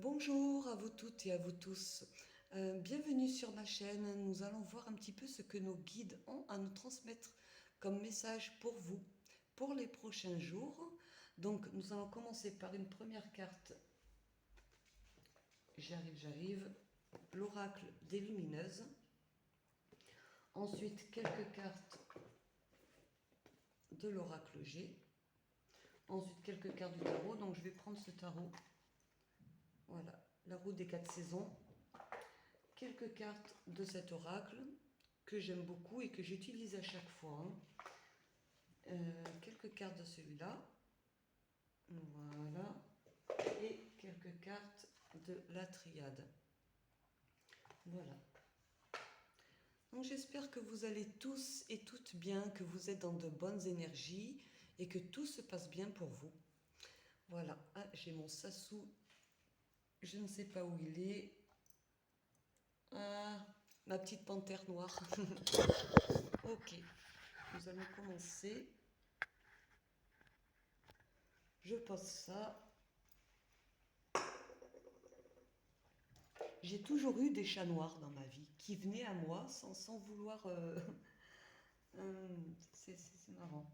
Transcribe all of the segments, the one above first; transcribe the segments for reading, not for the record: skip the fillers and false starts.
Bonjour à vous toutes et à vous tous. Bienvenue sur ma chaîne. Nous allons voir un petit peu ce que nos guides ont à nous transmettre comme message pour vous, pour les prochains jours. Donc nous allons commencer par une première carte. J'arrive. L'oracle des lumineuses. Ensuite quelques cartes de l'oracle G. Ensuite quelques cartes du tarot. Donc je vais prendre ce tarot. Voilà, la roue des 4 saisons. Quelques cartes de cet oracle que j'aime beaucoup et que j'utilise à chaque fois. Quelques cartes de celui-là. Voilà. Et quelques cartes de la triade. Voilà. Donc j'espère que vous allez tous et toutes bien, que vous êtes dans de bonnes énergies et que tout se passe bien pour vous. Voilà. Ah, j'ai mon Sassou. Je ne sais pas où il est. Ah, ma petite panthère noire. Ok. Nous allons commencer. Je pose ça. J'ai toujours eu des chats noirs dans ma vie qui venaient à moi sans vouloir. C'est marrant.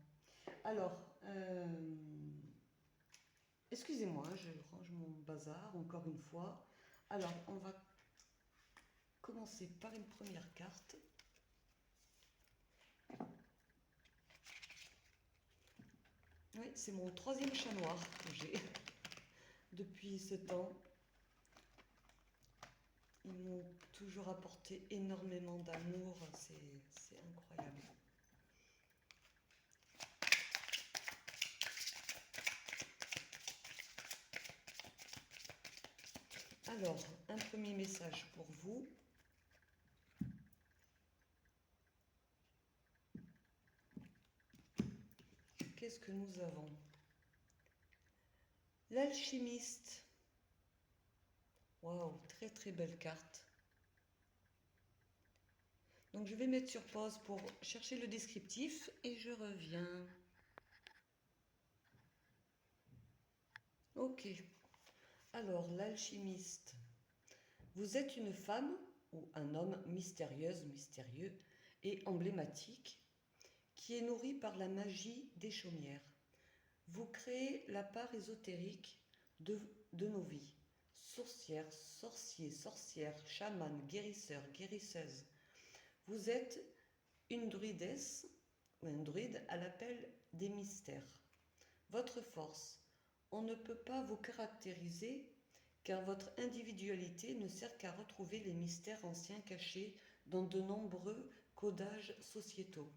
Alors, excusez-moi, je range mon bazar encore une fois. Alors, on va commencer par une première carte. Oui, c'est mon troisième chat noir que j'ai depuis ce temps. Ils m'ont toujours apporté énormément d'amour, c'est incroyable. Alors, un premier message pour vous. Qu'est-ce que nous avons? L'alchimiste. Waouh, très très belle carte. Donc je vais mettre sur pause pour chercher le descriptif et je reviens. Ok. Alors, l'alchimiste. Vous êtes une femme ou un homme mystérieuse, mystérieux et emblématique qui est nourri par la magie des chaumières. Vous créez la part ésotérique de nos vies. Sorcières, sorciers, sorcières, chamanes, guérisseurs, guérisseuses. Vous êtes une druidesse ou un druide à l'appel des mystères. Votre force, on ne peut pas vous caractériser car votre individualité ne sert qu'à retrouver les mystères anciens cachés dans de nombreux codages sociétaux.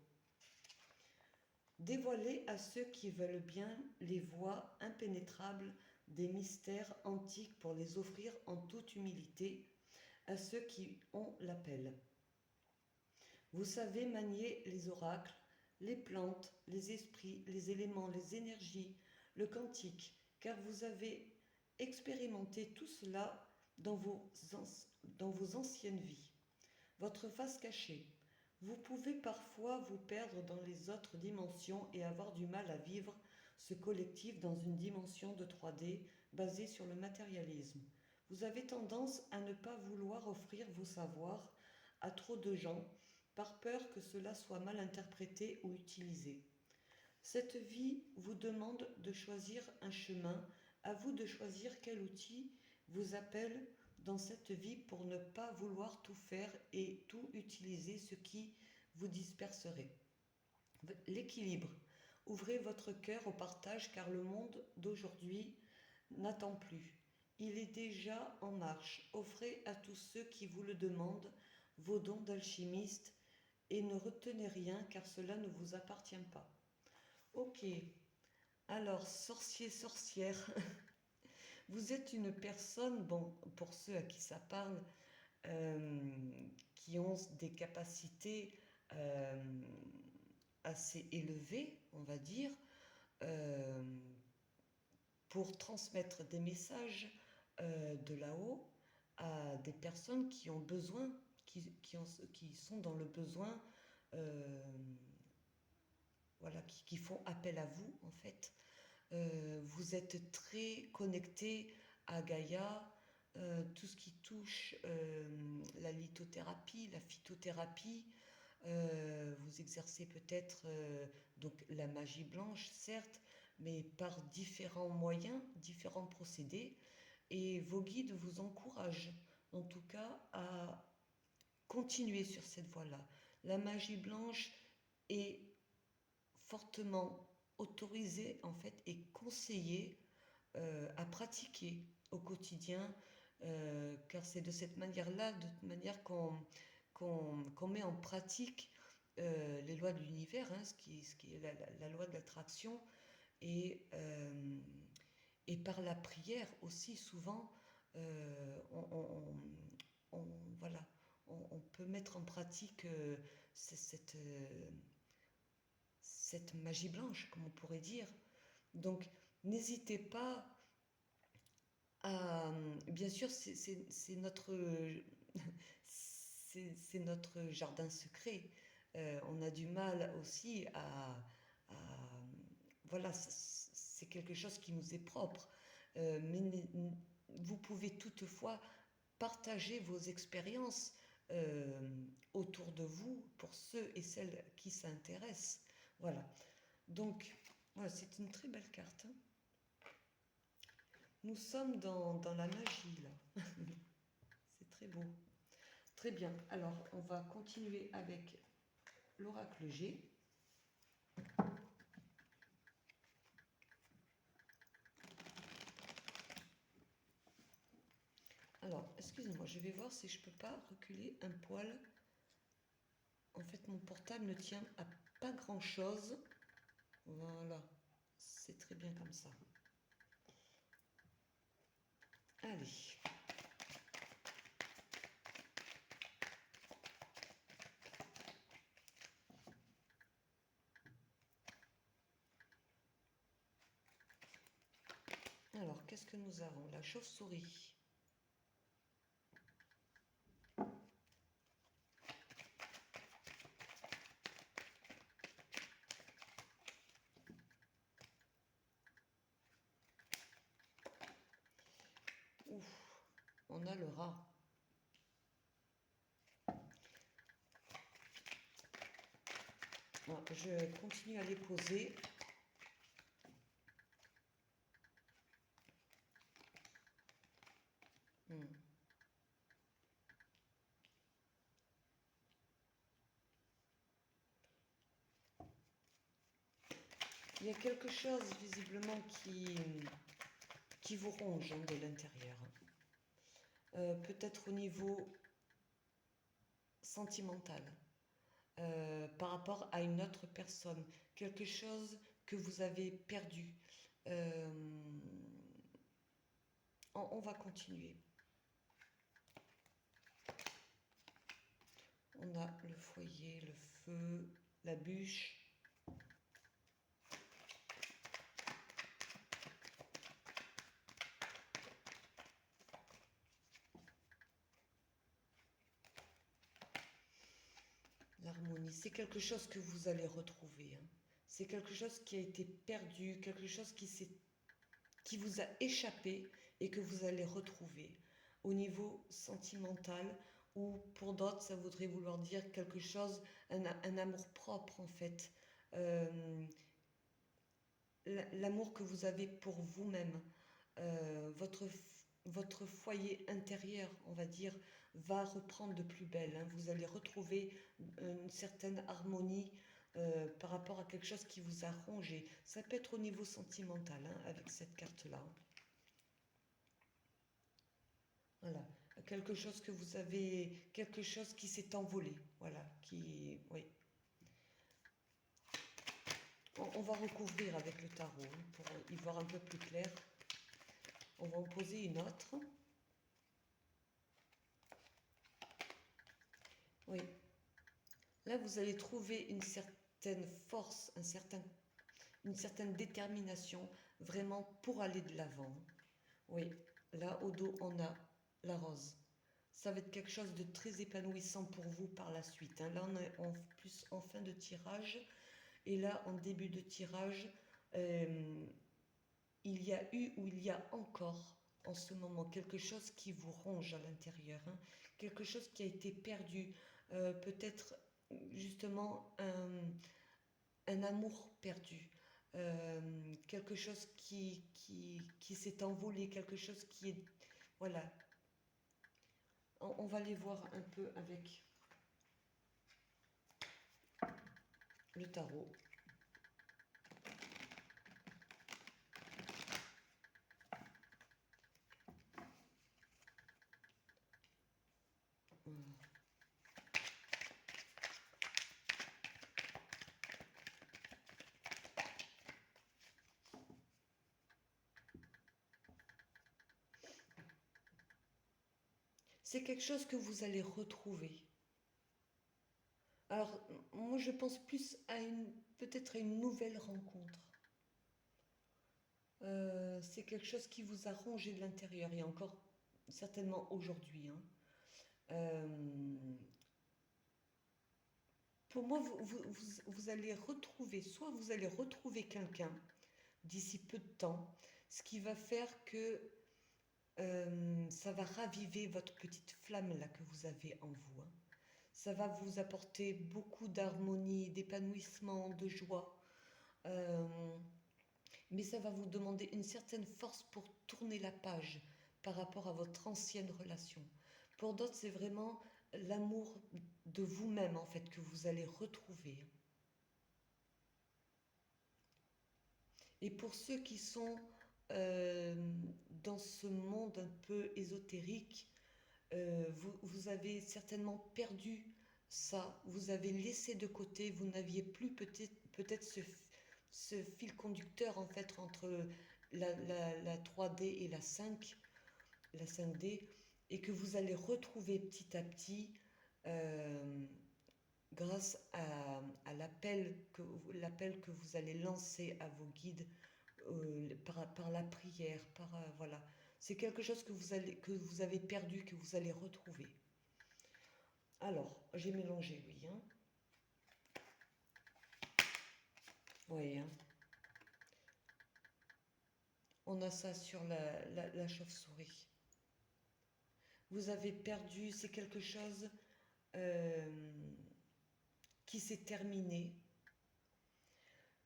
Dévoilez à ceux qui veulent bien les voies impénétrables des mystères antiques pour les offrir en toute humilité à ceux qui ont l'appel. Vous savez manier les oracles, les plantes, les esprits, les éléments, les énergies, le quantique, car vous avez expérimenté tout cela dans vos anciennes vies. Votre face cachée. Vous pouvez parfois vous perdre dans les autres dimensions et avoir du mal à vivre ce collectif dans une dimension de 3D basée sur le matérialisme. Vous avez tendance à ne pas vouloir offrir vos savoirs à trop de gens par peur que cela soit mal interprété ou utilisé. Cette vie vous demande de choisir un chemin, à vous de choisir quel outil vous appelle dans cette vie pour ne pas vouloir tout faire et tout utiliser, ce qui vous disperserait. L'équilibre. Ouvrez votre cœur au partage car le monde d'aujourd'hui n'attend plus. Il est déjà en marche. Offrez à tous ceux qui vous le demandent vos dons d'alchimiste et ne retenez rien car cela ne vous appartient pas. Ok, alors sorcier, sorcière, vous êtes une personne, bon, pour ceux à qui ça parle, qui ont des capacités assez élevées, on va dire, euh, pour transmettre des messages de là-haut à des personnes qui ont besoin, qui sont dans le besoin, voilà, qui font appel à vous en fait. Vous êtes très connecté à Gaïa, tout ce qui touche la lithothérapie, la phytothérapie. Vous exercez peut-être donc la magie blanche, certes, mais par différents moyens, différents procédés. Et vos guides vous encouragent, en tout cas, à continuer sur cette voie-là. La magie blanche est fortement autorisée, en fait, et conseillée à pratiquer au quotidien, car c'est de cette manière-là, de toute manière qu'on met en pratique les lois de l'univers, hein, ce qui est la loi de l'attraction, et, euh, et par la prière aussi souvent, on, voilà, on peut mettre en pratique cette, cette magie blanche, comme on pourrait dire. Donc n'hésitez pas bien sûr, c'est notre, c'est notre jardin secret. On a du mal aussi voilà, c'est quelque chose qui nous est propre. Mais vous pouvez toutefois partager vos expériences autour de vous pour ceux et celles qui s'intéressent. Voilà. Donc, voilà, c'est une très belle carte, hein. Nous sommes dans la magie, là. C'est très beau. Très bien. Alors, on va continuer avec l'oracle G. Alors, excusez-moi, je vais voir si je peux pas reculer un poil. En fait, mon portable ne tient à pas grand-chose. Voilà. C'est très bien comme ça. Allez. Alors, qu'est-ce que nous avons? La chauve-souris. Ouf, on a le rat. Bon, je continue à les poser. Hmm. Il y a quelque chose visiblement qui vous ronge, hein, de l'intérieur. Peut-être au niveau sentimental, par rapport à une autre personne, quelque chose que vous avez perdu. Euh, on va continuer. On a le foyer, le feu, la bûche. L'harmonie, c'est quelque chose que vous allez retrouver, hein. C'est quelque chose qui a été perdu, quelque chose qui vous a échappé et que vous allez retrouver. Au niveau sentimental, ou pour d'autres, ça voudrait vouloir dire quelque chose, un amour propre en fait. Euh, L'amour que vous avez pour vous-même, votre foyer intérieur, on va dire, va reprendre de plus belle, hein. Vous allez retrouver une certaine harmonie par rapport à quelque chose qui vous a rongé. Ça peut être au niveau sentimental, hein, avec cette carte-là. Voilà. Quelque chose que vous avez, quelque chose qui s'est envolé. Voilà. Oui. On va recouvrir avec le tarot, hein, pour y voir un peu plus clair. On va en poser une autre. Oui. Là, vous allez trouver une certaine force, une certaine détermination, vraiment pour aller de l'avant. Oui. Là, au dos, on a la rose. Ça va être quelque chose de très épanouissant pour vous par la suite, hein. Là, on est plus en fin de tirage. Et là, en début de tirage, il y a eu ou il y a encore en ce moment, quelque chose qui vous ronge à l'intérieur, hein, quelque chose qui a été perdu, peut-être justement un amour perdu, quelque chose qui s'est envolé, quelque chose qui est... Voilà, on va les voir un peu avec le tarot. C'est quelque chose que vous allez retrouver. Alors, moi, je pense plus à peut-être à une nouvelle rencontre. C'est quelque chose qui vous a rongé de l'intérieur, et encore certainement aujourd'hui, hein. Euh, pour moi, vous allez retrouver, soit vous allez retrouver quelqu'un d'ici peu de temps, ce qui va faire que ça va raviver votre petite flamme là que vous avez en vous, hein. Ça va vous apporter beaucoup d'harmonie, d'épanouissement, de joie. Euh, mais ça va vous demander une certaine force pour tourner la page par rapport à votre ancienne relation. Pour d'autres, c'est vraiment l'amour de vous-même en fait que vous allez retrouver. Et pour ceux qui sont euh, dans ce monde un peu ésotérique, vous avez certainement perdu ça, vous avez laissé de côté, vous n'aviez plus peut-être ce fil conducteur en fait entre la 3D et la 5D, et que vous allez retrouver petit à petit euh, grâce à l'appel que vous allez lancer à vos guides par la prière, voilà. C'est quelque chose que vous avez perdu, que vous allez retrouver. Alors, j'ai mélangé, oui. Hein. Oui, hein. On a ça sur la chauve-souris. Vous avez perdu, c'est quelque chose qui s'est terminé.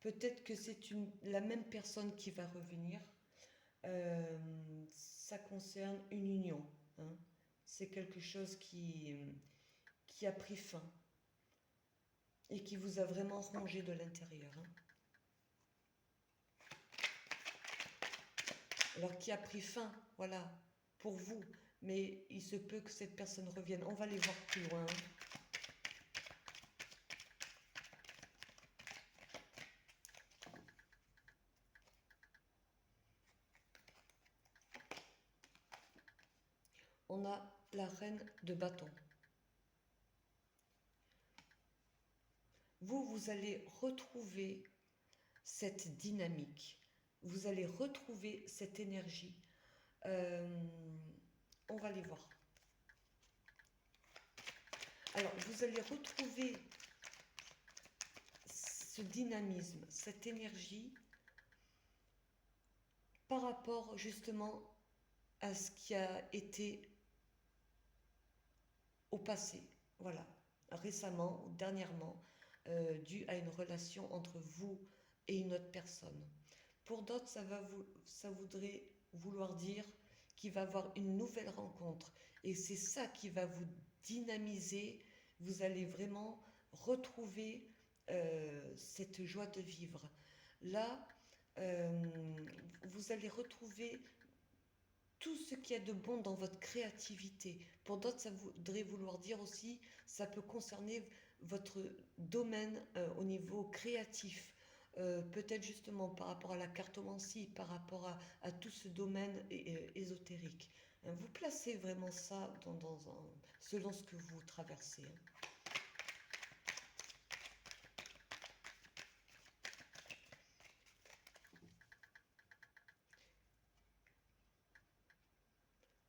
Peut-être que c'est la même personne qui va revenir. Ça concerne une union, hein. C'est quelque chose qui a pris fin et qui vous a vraiment rongé de l'intérieur, hein. Alors qui a pris fin, voilà, pour vous, mais il se peut que cette personne revienne. On va les voir plus loin, hein. On a la reine de bâton. Vous allez retrouver cette dynamique. Vous allez retrouver cette énergie. On va les voir. Alors, vous allez retrouver ce dynamisme, cette énergie par rapport justement à ce qui a été au passé, voilà, récemment ou dernièrement, dû à une relation entre vous et une autre personne. Pour d'autres, ça voudrait vouloir dire qu'il va y avoir une nouvelle rencontre, et c'est ça qui va vous dynamiser. Vous allez vraiment retrouver cette joie de vivre. Là, vous allez retrouver tout ce qu'il y a de bon dans votre créativité. Pour d'autres, ça voudrait vouloir dire aussi, ça peut concerner votre domaine au niveau créatif. Peut-être justement par rapport à la cartomancie, par rapport à tout ce domaine ésotérique. Vous placez vraiment ça selon ce que vous traversez, hein.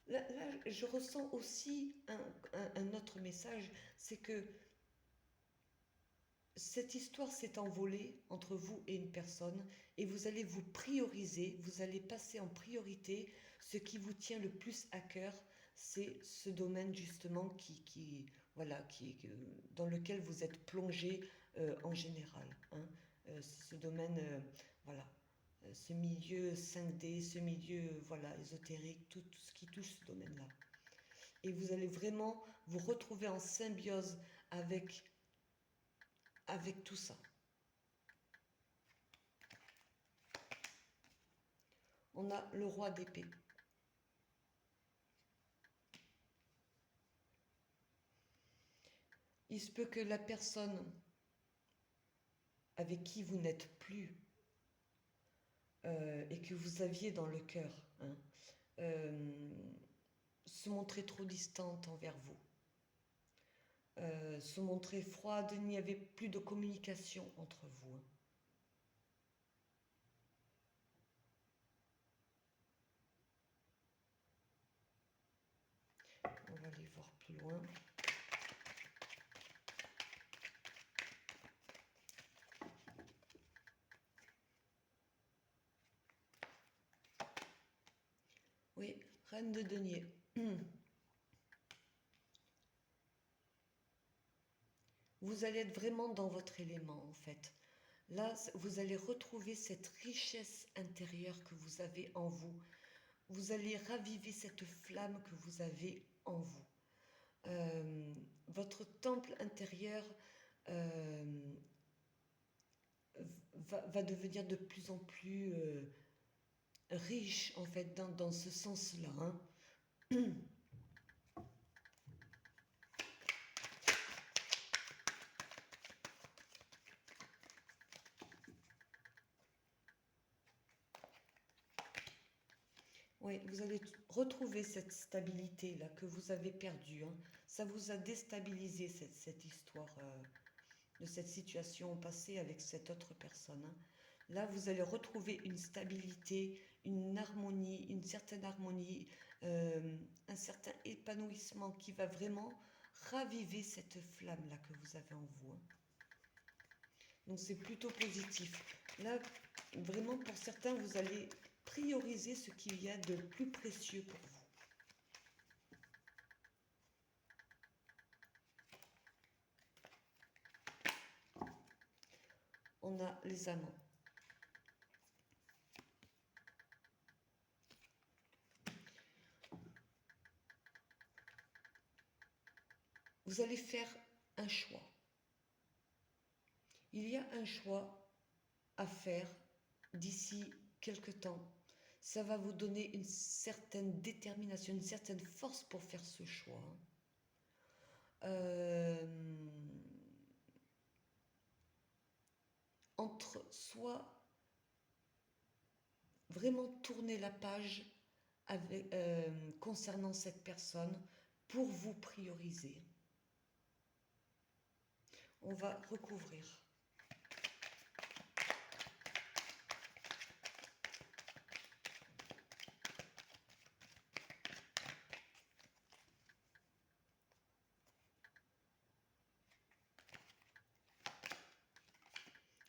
Là, je ressens aussi un autre message, c'est que cette histoire s'est envolée entre vous et une personne et vous allez vous prioriser, vous allez passer en priorité ce qui vous tient le plus à cœur, c'est ce domaine justement voilà, dans lequel vous êtes plongé en général, hein. Ce domaine, voilà, ce milieu 5D, ce milieu voilà, ésotérique, tout ce qui touche ce domaine-là. Et vous allez vraiment vous retrouver en symbiose avec, avec tout ça. On a le roi d'épée. Il se peut que la personne avec qui vous n'êtes plus et que vous aviez dans le cœur, hein, se montrait trop distante envers vous, se montrait froide, il n'y avait plus de communication entre vous, hein. On va aller voir plus loin. Oui, reine de denier. Vous allez être vraiment dans votre élément en fait. Là, vous allez retrouver cette richesse intérieure que vous avez en vous. Vous allez raviver cette flamme que vous avez en vous. Votre temple intérieur euh, va devenir de plus en plus riche en fait dans ce sens-là, hein. Oui, vous allez retrouver cette stabilité-là que vous avez perdue, hein. Ça vous a déstabilisé cette histoire de cette situation passée avec cette autre personne, hein. Là, vous allez retrouver une stabilité, une harmonie, une certaine harmonie, un certain épanouissement qui va vraiment raviver cette flamme-là que vous avez en vous, hein. Donc c'est plutôt positif. Là, vraiment pour certains, vous allez prioriser ce qu'il y a de plus précieux pour vous. On a les amants. Vous allez faire un choix. Il y a un choix à faire d'ici quelque temps. Ça va vous donner une certaine détermination, une certaine force pour faire ce choix. Entre soit vraiment tourner la page concernant cette personne pour vous prioriser. On va recouvrir.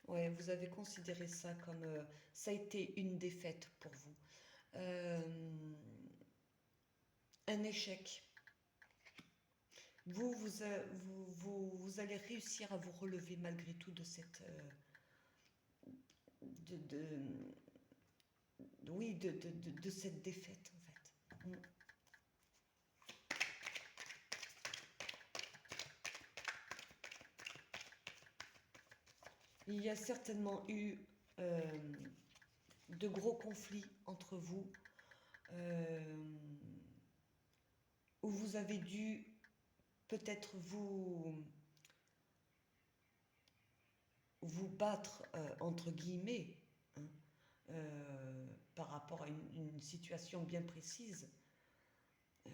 Ouais, vous avez considéré ça comme ça a été une défaite pour vous. Un échec. Vous allez réussir à vous relever malgré tout de cette oui de cette défaite en fait. Il y a certainement eu de gros conflits entre vous où vous avez dû peut-être vous battre entre guillemets, hein, par rapport à une situation bien précise, euh,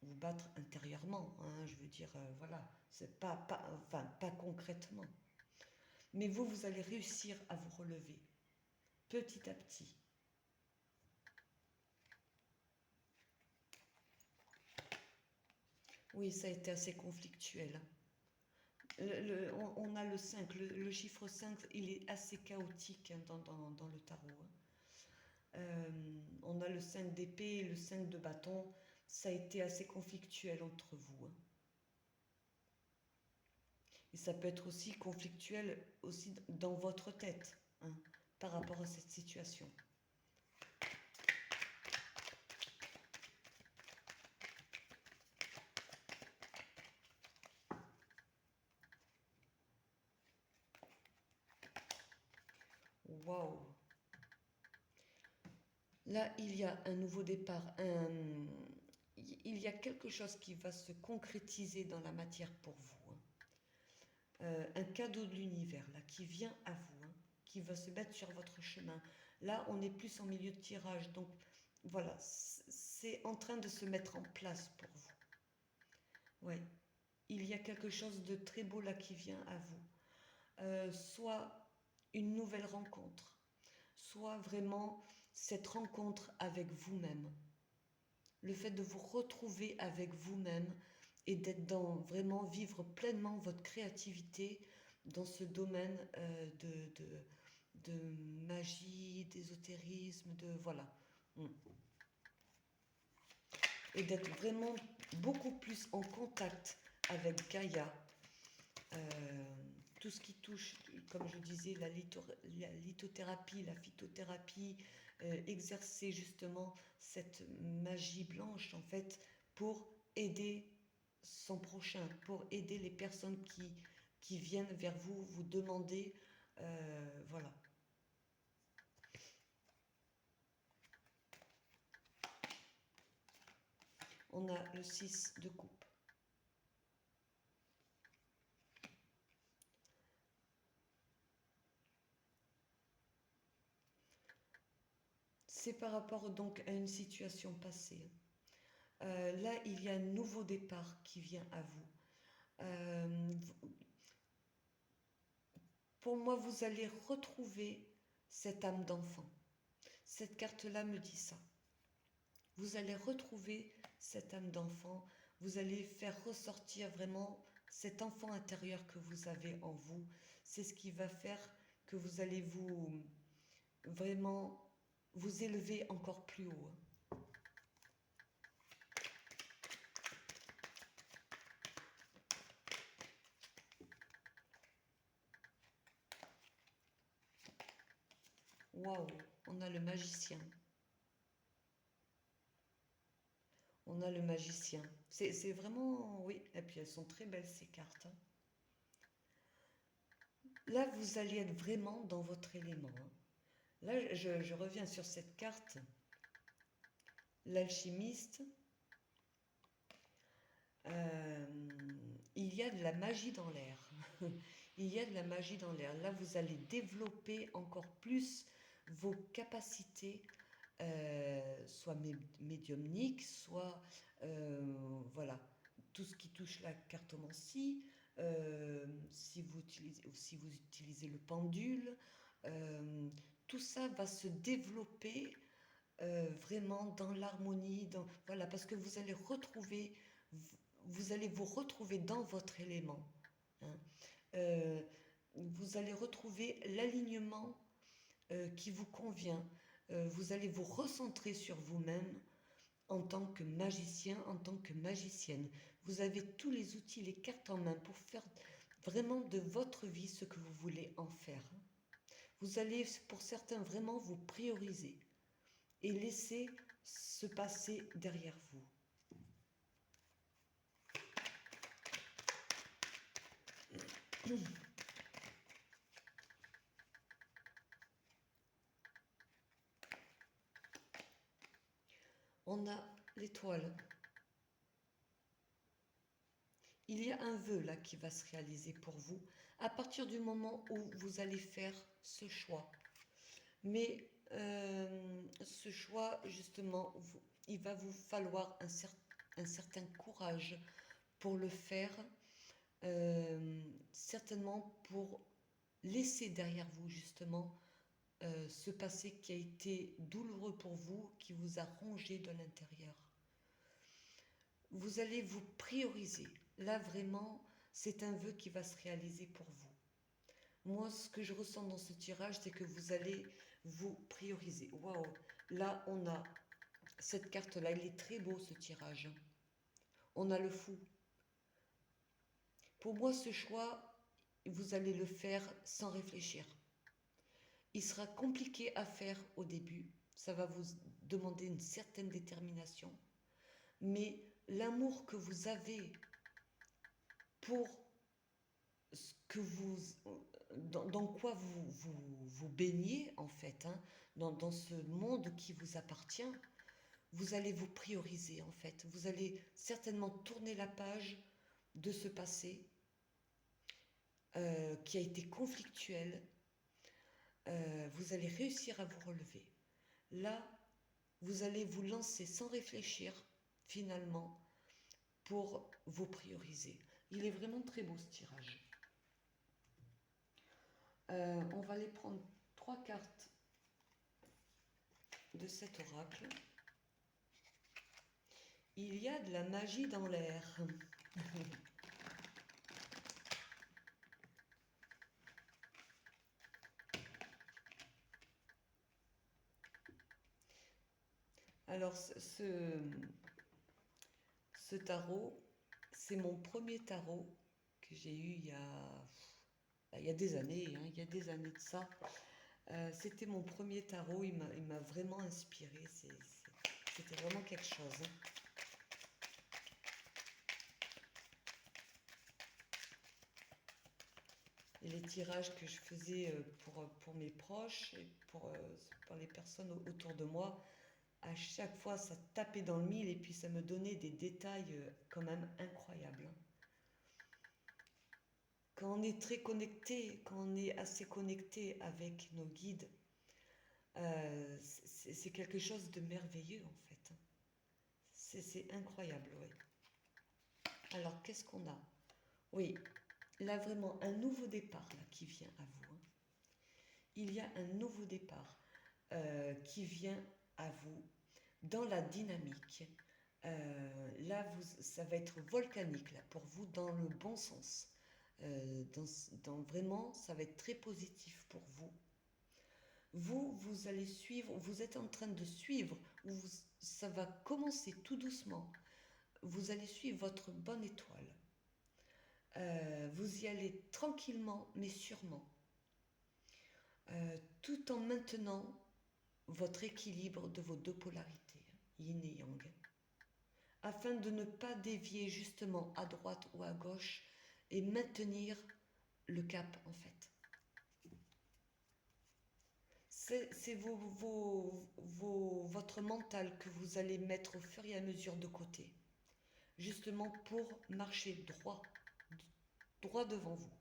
vous battre intérieurement, hein, je veux dire, voilà, c'est enfin, pas concrètement. Mais vous allez réussir à vous relever petit à petit. Oui, ça a été assez conflictuel. On a le 5, le chiffre 5, il est assez chaotique, hein, dans le tarot, hein. On a le 5 d'épée et le 5 de bâton. Ça a été assez conflictuel entre vous, hein. Et ça peut être aussi conflictuel aussi dans votre tête, hein, par rapport à cette situation. Waouh! Là, il y a un nouveau départ, il y a quelque chose qui va se concrétiser dans la matière pour vous, hein. Un cadeau de l'univers, là, qui vient à vous, hein, qui va se mettre sur votre chemin. Là, on est plus en milieu de tirage, donc voilà, c'est en train de se mettre en place pour vous. Ouais, il y a quelque chose de très beau là qui vient à vous. Soit une nouvelle rencontre, soit vraiment cette rencontre avec vous-même. Le fait de vous retrouver avec vous-même et d'être dans vraiment vivre pleinement votre créativité dans ce domaine de magie, d'ésotérisme, de voilà. Mm. Et d'être vraiment beaucoup plus en contact avec Gaïa. Euh, tout ce qui touche, comme je disais, la lithothérapie, la phytothérapie, exercer justement cette magie blanche en fait pour aider son prochain, pour aider les personnes qui viennent vers vous, vous demander, voilà. On a le 6 de coupe. C'est par rapport donc à une situation passée. Là, il y a un nouveau départ qui vient à vous. Euh, pour moi, vous allez retrouver cette âme d'enfant. Cette carte-là me dit ça. Vous allez retrouver cette âme d'enfant. Vous allez faire ressortir vraiment cet enfant intérieur que vous avez en vous. C'est ce qui va faire que vous allez vous vraiment vous élever encore plus haut. Waouh, on a le magicien. On a le magicien. C'est vraiment, oui, et puis elles sont très belles ces cartes, hein. Là, vous allez être vraiment dans votre élément, hein. Là, je reviens sur cette carte, l'alchimiste. Euh, il y a de la magie dans l'air. Il y a de la magie dans l'air. Là, vous allez développer encore plus vos capacités, soit médiumniques, soit voilà, tout ce qui touche la cartomancie, si vous utilisez le pendule, tout ça va se développer vraiment dans l'harmonie, voilà, parce que vous allez vous retrouver dans votre élément, hein. Euh, vous allez retrouver l'alignement qui vous convient. Vous allez vous recentrer sur vous-même en tant que magicien, en tant que magicienne. Vous avez tous les outils, les cartes en main pour faire vraiment de votre vie ce que vous voulez en faire. Vous allez, pour certains, vraiment vous prioriser et laisser se passer derrière vous. On a l'étoile. Il y a un vœu là qui va se réaliser pour vous à partir du moment où vous allez faire ce choix. Mais ce choix, justement, il va vous falloir un certain courage pour le faire, certainement pour laisser derrière vous, justement, ce passé qui a été douloureux pour vous, qui vous a rongé de l'intérieur. Vous allez vous prioriser. Là, vraiment, c'est un vœu qui va se réaliser pour vous. Moi, ce que je ressens dans ce tirage, c'est que vous allez vous prioriser. Waouh, là, on a cette carte-là, il est très beau ce tirage. On a le fou. Pour moi, ce choix, vous allez le faire sans réfléchir. Il sera compliqué à faire au début, ça va vous demander une certaine détermination, mais l'amour que vous avez pour ce que vous, dans quoi vous baignez en fait, hein, dans ce monde qui vous appartient, vous allez vous prioriser en fait. Vous allez certainement tourner la page de ce passé qui a été conflictuel. Vous allez réussir à vous relever. Là, vous allez vous lancer sans réfléchir finalement pour vous prioriser. Il est vraiment très beau ce tirage. On va aller prendre 3 cartes de cet oracle. Il y a de la magie dans l'air. Alors, ce tarot, c'est mon premier tarot que j'ai eu il y a des années, hein, il y a des années de ça. C'était mon premier tarot, il m'a vraiment inspiré, c'était vraiment quelque chose. Hein. Et les tirages que je faisais pour mes proches et pour les personnes autour de moi, à chaque fois ça tapait dans le mille et puis ça me donnait des détails quand même incroyables. Hein. Quand on est très connecté, quand on est assez connecté avec nos guides, c'est quelque chose de merveilleux en fait. C'est incroyable, oui. Alors qu'est-ce qu'on a? Oui, là vraiment un nouveau départ là, qui vient à vous. Hein. Il y a un nouveau départ qui vient à vous dans la dynamique. Là, ça va être volcanique là, pour vous dans le bon sens. Vraiment, ça va être très positif pour vous. Vous allez suivre, vous êtes en train de suivre, ça va commencer tout doucement. Vous allez suivre votre bonne étoile. Vous y allez tranquillement mais sûrement, tout en maintenant votre équilibre de vos deux polarités, yin et yang, afin de ne pas dévier justement à droite ou à gauche et maintenir le cap en fait. C'est votre mental que vous allez mettre au fur et à mesure de côté, justement pour marcher droit devant vous.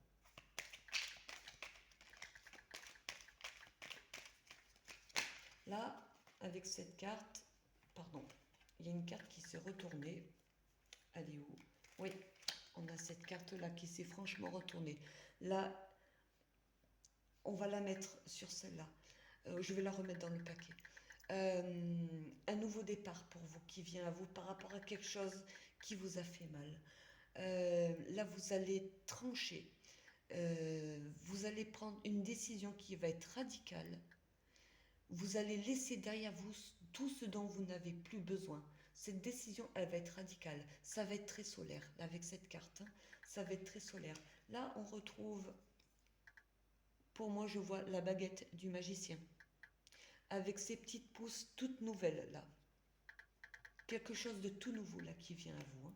Là, avec cette carte, pardon, il y a une carte qui s'est retournée. Elle est où? Oui, on a cette carte-là qui s'est franchement retournée. Là, on va la mettre sur celle-là. Je vais la remettre dans le paquet. Un nouveau départ pour vous qui vient à vous par rapport à quelque chose qui vous a fait mal. Là, vous allez trancher. Vous allez prendre une décision qui va être radicale. Vous allez laisser derrière vous tout ce dont vous n'avez plus besoin. Cette décision, elle va être radicale. Ça va être très solaire. Avec cette carte, hein, ça va être très solaire. Là, on retrouve, pour moi, je vois la baguette du magicien. Avec ces petites pousses toutes nouvelles, là. Quelque chose de tout nouveau, là, qui vient à vous. Hein.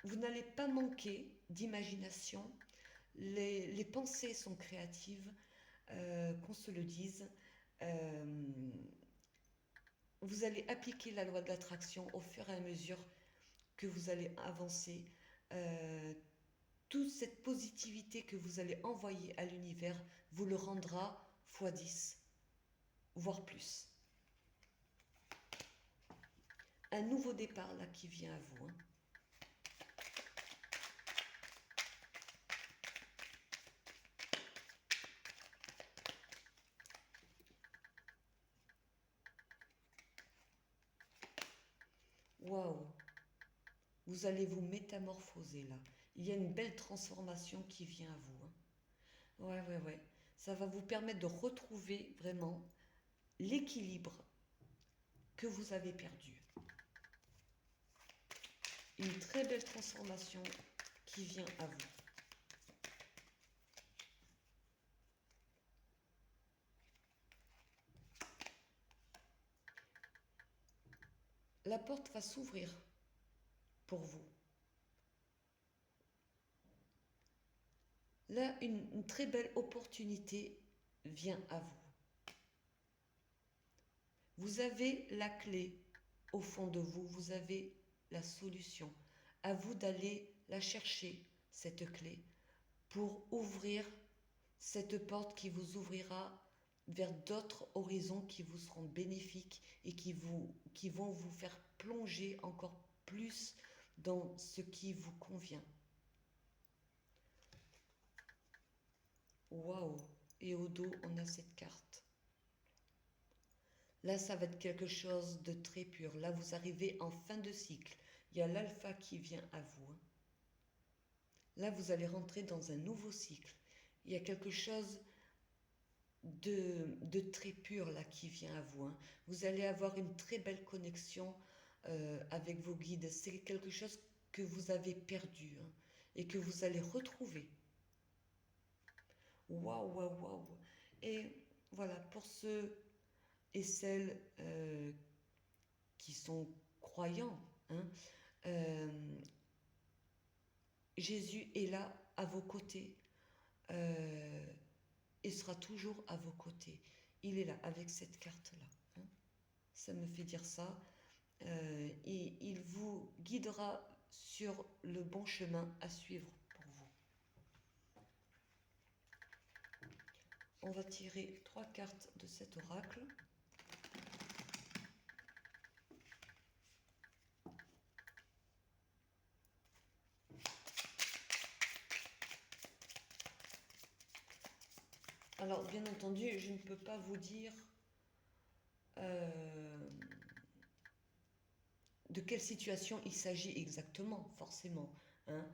Vous n'allez pas manquer d'imagination. Les pensées sont créatives. Qu'on se le dise, vous allez appliquer la loi de l'attraction au fur et à mesure que vous allez avancer. Toute cette positivité que vous allez envoyer à l'univers vous le rendra x10, voire plus. Un nouveau départ là qui vient à vous. Hein. Waouh! Vous allez vous métamorphoser là. Il y a une belle transformation qui vient à vous, hein. Ouais, ouais, ouais. Ça va vous permettre de retrouver vraiment l'équilibre que vous avez perdu. Une très belle transformation qui vient à vous. La porte va s'ouvrir pour vous. Là, une très belle opportunité vient à vous. Vous avez la clé au fond de vous, vous avez la solution. À vous d'aller la chercher, cette clé, pour ouvrir cette porte qui vous ouvrira vers d'autres horizons qui vous seront bénéfiques et qui vont vous faire plonger encore plus dans ce qui vous convient. Waouh! Et au dos, on a cette carte. Là, ça va être quelque chose de très pur. Là, vous arrivez en fin de cycle. Il y a l'alpha qui vient à vous, hein. Là, vous allez rentrer dans un nouveau cycle. Il y a quelque chose de très pur là qui vient à vous, hein. Vous allez avoir une très belle connexion avec vos guides. C'est quelque chose que vous avez perdu, hein, et que vous allez retrouver. Waouh, waouh, waouh. Et voilà, pour ceux et celles qui sont croyants, hein, euh, Jésus est là à vos côtés, euh, et sera toujours à vos côtés. Il est là avec cette carte-là, hein. Ça me fait dire ça. Et il vous guidera sur le bon chemin à suivre pour vous. On va tirer 3 cartes de cet oracle. Alors, bien entendu, je ne peux pas vous dire de quelle situation il s'agit exactement, forcément, hein.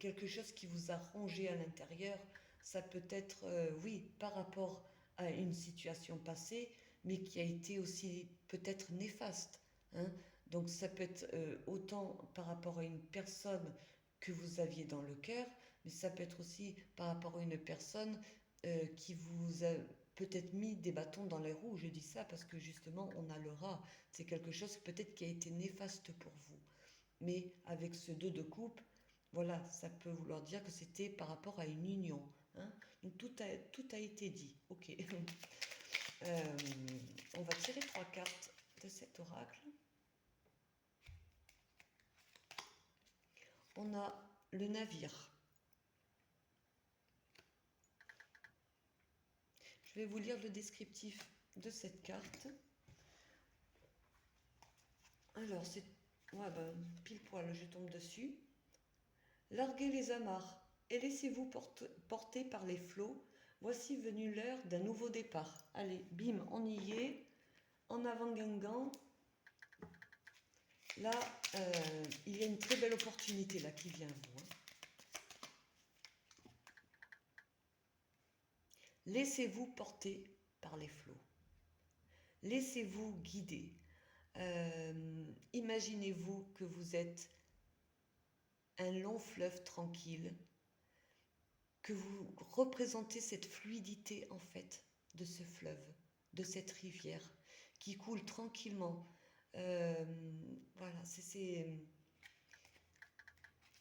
Quelque chose qui vous a rongé à l'intérieur, ça peut être, oui, par rapport à une situation passée, mais qui a été aussi peut-être néfaste, hein. Donc ça peut être autant par rapport à une personne que vous aviez dans le cœur, mais ça peut être aussi par rapport à une personne qui vous a peut-être mis des bâtons dans les roues. Je dis ça parce que justement, on a le rat. C'est quelque chose peut-être qui a été néfaste pour vous. Mais avec ce 2 de coupe, voilà, ça peut vouloir dire que c'était par rapport à une union, hein. Donc tout a été dit. Ok. On va tirer 3 cartes de cet oracle. On a le navire. Je vais vous lire le descriptif de cette carte. Alors, c'est... Ouais, ben, pile poil, je tombe dessus. Larguez les amarres et laissez-vous porter par les flots. Voici venue l'heure d'un nouveau départ. Allez, bim, on y est. En avant Guingamp. Là, il y a une très belle opportunité là qui vient à vous, hein. Laissez-vous porter par les flots. Laissez-vous guider. Imaginez-vous que vous êtes un long fleuve tranquille, que vous représentez cette fluidité en fait de ce fleuve, de cette rivière qui coule tranquillement. Voilà,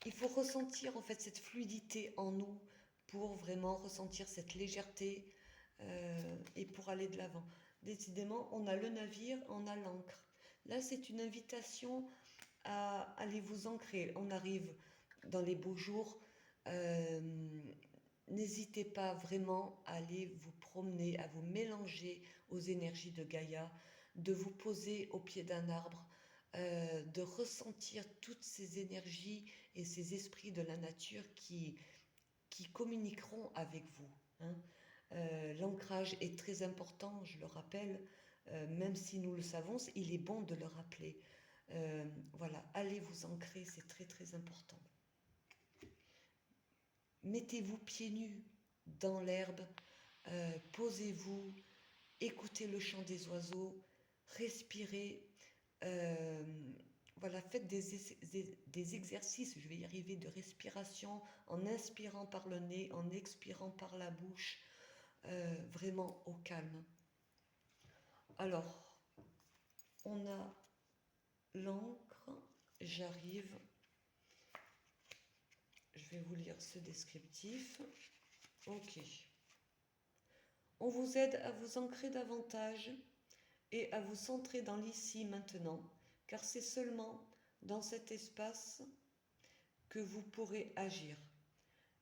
il faut ressentir en fait cette fluidité en nous pour vraiment ressentir cette légèreté et pour aller de l'avant. Décidément, on a le navire, on a l'ancre. Là, c'est une invitation à aller vous ancrer. On arrive dans les beaux jours. Euh, N'hésitez pas vraiment à aller vous promener, à vous mélanger aux énergies de Gaïa, de vous poser au pied d'un arbre, de ressentir toutes ces énergies et ces esprits de la nature qui communiqueront avec vous, hein. L'ancrage est très important, je le rappelle, même si nous le savons, il est bon de le rappeler. Voilà, allez vous ancrer, c'est très très important. Mettez-vous pieds nus dans l'herbe, posez-vous, écoutez le chant des oiseaux, respirez. euh, voilà, faites des exercices, je vais y arriver, de respiration en inspirant par le nez, en expirant par la bouche, vraiment au calme. Alors, on a l'encre, j'arrive, je vais vous lire ce descriptif. Ok. On vous aide à vous ancrer davantage et à vous centrer dans l'ici maintenant, car c'est seulement dans cet espace que vous pourrez agir.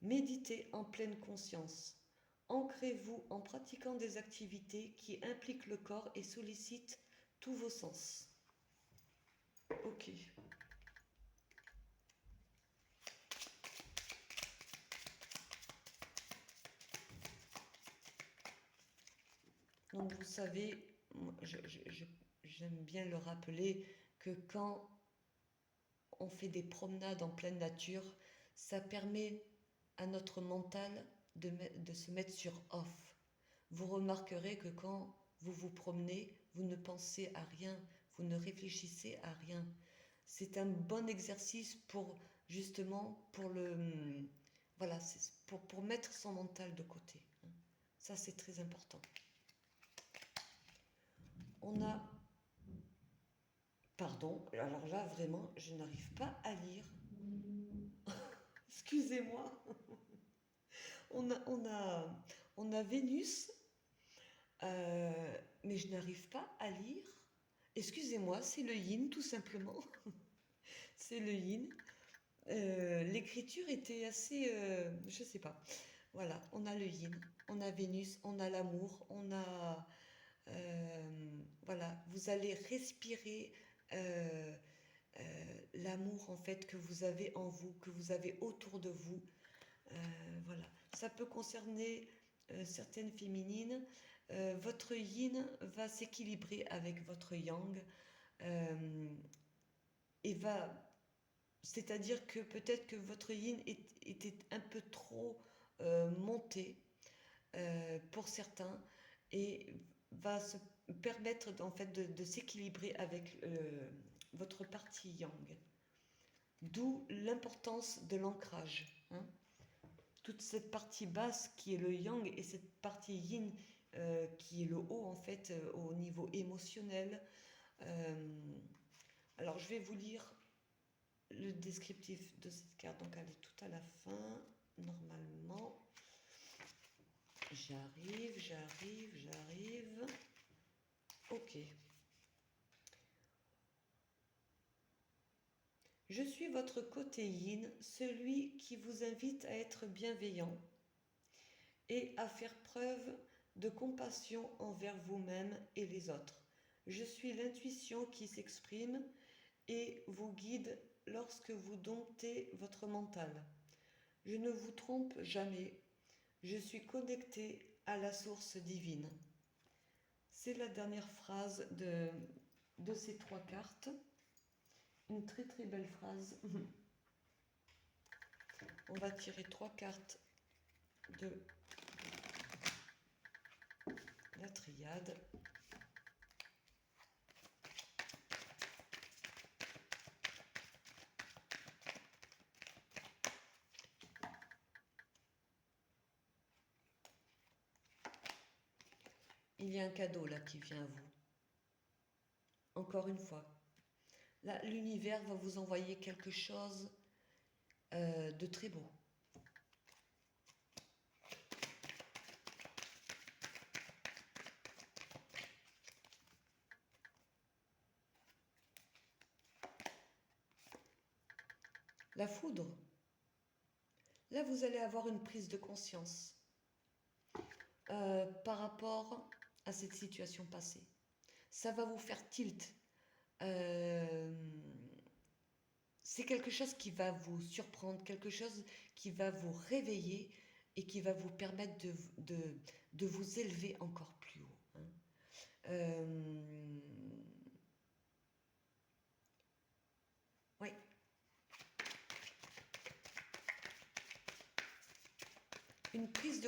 Méditez en pleine conscience. Ancrez-vous en pratiquant des activités qui impliquent le corps et sollicitent tous vos sens. Ok. Donc vous savez, j'aime bien le rappeler que quand on fait des promenades en pleine nature, ça permet à notre mental de se mettre sur off. Vous remarquerez que quand vous vous promenez, vous ne pensez à rien, vous ne réfléchissez à rien. C'est un bon exercice pour justement voilà, pour mettre son mental de côté. Ça, c'est très important. On a, pardon, alors là vraiment, je n'arrive pas à lire. Excusez-moi. On a, on a, on a Vénus, mais je n'arrive pas à lire. Excusez-moi, c'est le yin tout simplement. C'est le yin. L'écriture était assez, je sais pas. Voilà, on a le yin, on a Vénus, on a l'amour, on a, voilà, vous allez respirer l'amour en fait que vous avez en vous, que vous avez autour de vous. Voilà, ça peut concerner certaines féminines. Votre yin va s'équilibrer avec votre yang et va, c'est-à-dire que peut-être que votre yin était un peu trop monté pour certains et va se permettre en fait de s'équilibrer avec votre partie yang. D'où l'importance de l'ancrage. Hein. Toute cette partie basse qui est le yang et cette partie yin qui est le haut en fait au niveau émotionnel. Alors je vais vous lire le descriptif de cette carte, donc elle est tout à la fin normalement. J'arrive. Ok. Je suis votre côté yin, celui qui vous invite à être bienveillant et à faire preuve de compassion envers vous-même et les autres. Je suis l'intuition qui s'exprime et vous guide lorsque vous domptez votre mental. Je ne vous trompe jamais. Je suis connecté à la source divine. C'est la dernière phrase de ces trois cartes. Une très très belle phrase. On va tirer trois cartes de la triade. Il y a un cadeau là qui vient à vous. Encore une fois. Là, l'univers va vous envoyer quelque chose de très beau. La foudre. Là, vous allez avoir une prise de conscience par rapport à cette situation passée. Ça va vous faire tilt. C'est quelque chose qui va vous surprendre, quelque chose qui va vous réveiller et qui va vous permettre de vous élever encore plus haut. Hein.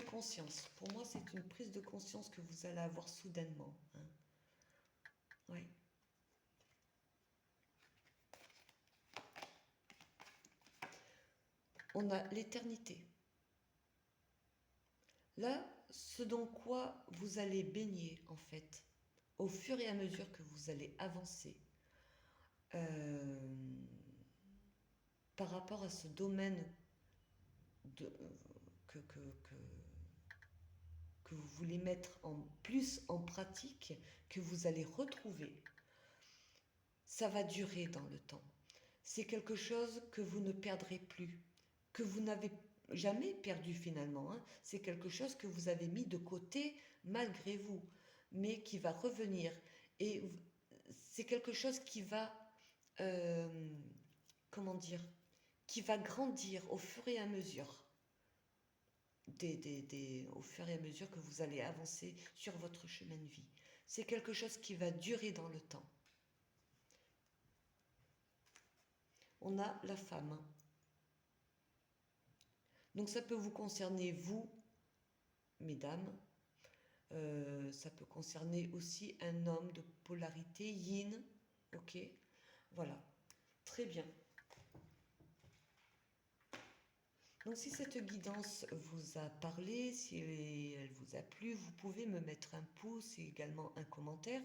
conscience. Pour moi, c'est une prise de conscience que vous allez avoir soudainement. Hein. Oui. On a l'éternité. Là, ce dans quoi vous allez baigner, en fait, au fur et à mesure que vous allez avancer par rapport à ce domaine de, que, que, que, que vous voulez mettre en plus en pratique, que vous allez retrouver, ça va durer dans le temps. C'est quelque chose que vous ne perdrez plus, que vous n'avez jamais perdu finalement. Hein. C'est quelque chose que vous avez mis de côté malgré vous, mais qui va revenir. Et c'est quelque chose qui va, comment dire, qui va grandir au fur et à mesure. Au fur et à mesure que vous allez avancer sur votre chemin de vie. C'est quelque chose qui va durer dans le temps. On a la femme. Donc ça peut vous concerner, vous, mesdames. Ça peut concerner aussi un homme de polarité yin. Ok, voilà. Très bien. Donc si cette guidance vous a parlé, si elle vous a plu, vous pouvez me mettre un pouce et également un commentaire.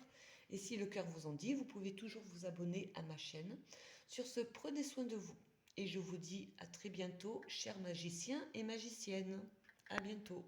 Et si le cœur vous en dit, vous pouvez toujours vous abonner à ma chaîne. Sur ce, prenez soin de vous. Et je vous dis à très bientôt, chers magiciens et magiciennes. À bientôt.